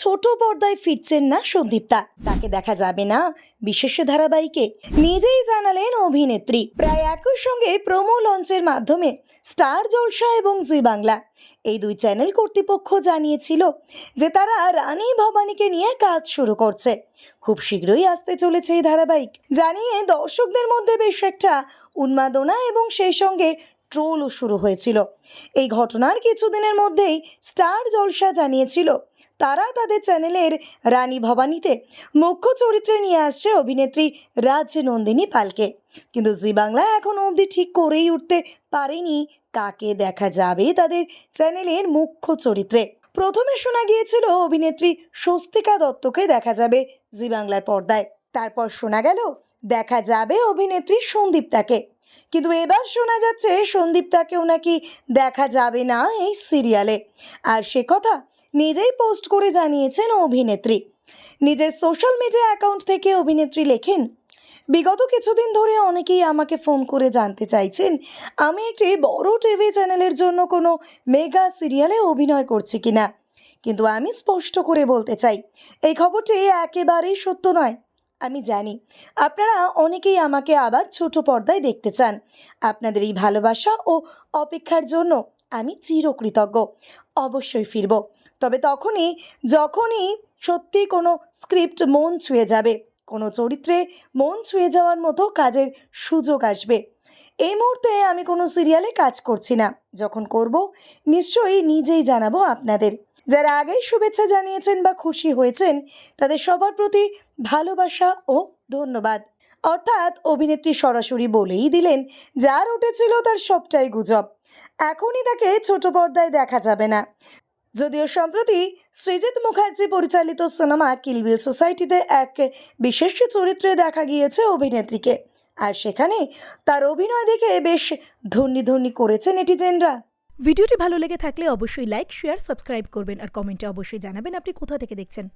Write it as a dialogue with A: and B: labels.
A: ছোট পর্দায় ফিরছেন না সন্দীপ্তা, তাকে দেখা যাবে না বিশেষ ধারাবাহিকে। নিজেই জানালেন অভিনেত্রী। প্রায় একই সঙ্গে প্রোমো লঞ্চের মাধ্যমে স্টার জলসা এবং জি বাংলা এই দুই চ্যানেল কর্তৃপক্ষ জানিয়েছিল যে তারা রানী ভবানীকে নিয়ে কাজ শুরু করছে। খুব শীঘ্রই আসতে চলেছে এই ধারাবাহিক জানিয়ে দর্শকদের মধ্যে বেশ একটা উন্মাদনা এবং সেই সঙ্গে ট্রোলও শুরু হয়েছিল। এই ঘটনার কিছুদিনের মধ্যেই স্টার জলসা জানিয়েছিল তারা তাদের চ্যানেলের রানী ভবানীতে মুখ্য চরিত্রে নিয়ে আসছে অভিনেত্রী রাজনন্দিনী পালকে। কিন্তু জি বাংলা এখনো অবধি ঠিক করেই উঠতে পারেনি কাকে দেখা যাবে তাদের চ্যানেলের মুখ্য চরিত্রে। প্রথমে শোনা গিয়েছিল অভিনেত্রী স্বস্তিকা দত্তকে দেখা যাবে জি বাংলার পর্দায়, তারপর শোনা গেল দেখা যাবে অভিনেত্রী সন্দীপ্তাকে। কিন্তু এবার শোনা যাচ্ছে সন্দীপ্তাকেও নাকি দেখা যাবে না এই সিরিয়ালে। আর সে কথা নিজেই পোস্ট করে জানিয়েছেন অভিনেত্রী। নিজের সোশ্যাল মিডিয়া অ্যাকাউন্ট থেকে অভিনেত্রী লেখেন, বিগত কিছুদিন ধরে অনেকেই আমাকে ফোন করে জানতে চাইছেন আমি একটি বড় টিভি চ্যানেলের জন্য কোনো মেগা সিরিয়ালে অভিনয় করছি কিনা। কিন্তু আমি স্পষ্ট করে বলতে চাই এই খবরটি একেবারেই সত্য নয়। আমি জানি আপনারা অনেকেই আমাকে আবার ছোট পর্দায় দেখতে চান। আপনাদের এই ভালোবাসা ও অপেক্ষার জন্য আমি চিরকৃতজ্ঞ। অবশ্যই ফিরব, তবে যখনই সত্যি কোনো স্ক্রিপ্ট মন ছুঁয়ে যাবে, কোনো চরিত্রে মন ছুঁয়ে যাওয়ার মতো কাজের সুযোগ আসবে। এই মুহূর্তে আমি কোনো সিরিয়ালে কাজ করছি না, যখন করব নিশ্চয়ই নিজেই জানাবো আপনাদের। যারা আগেই শুভেচ্ছা জানিয়েছেন বা খুশি হয়েছেন তাদের সবার প্রতি ভালোবাসা ও ধন্যবাদ। অর্থাৎ অভিনেত্রী সরাসরি বলেই দিলেন যার উঠেছিল তার সবটাই গুজব, এখনই তাকে ছোট পর্দায় দেখা যাবে না। যদিও সম্প্রতি সৃজিত মুখার্জি পরিচালিত সিনেমা কিল বিল সোসাইটিতে এক বিশেষ চরিত্রে দেখা গিয়েছে অভিনেত্রীকে, আর সেখানে তার অভিনয় দেখে বেশ ধন্যি করেছে নেটিজেনরা।
B: ভিডিওটি ভালো লেগে থাকলে অবশ্যই লাইক, শেয়ার, সাবস্ক্রাইব করবেন আর কমেন্টে অবশ্যই জানাবেন আপনি কোথা থেকে দেখছেন।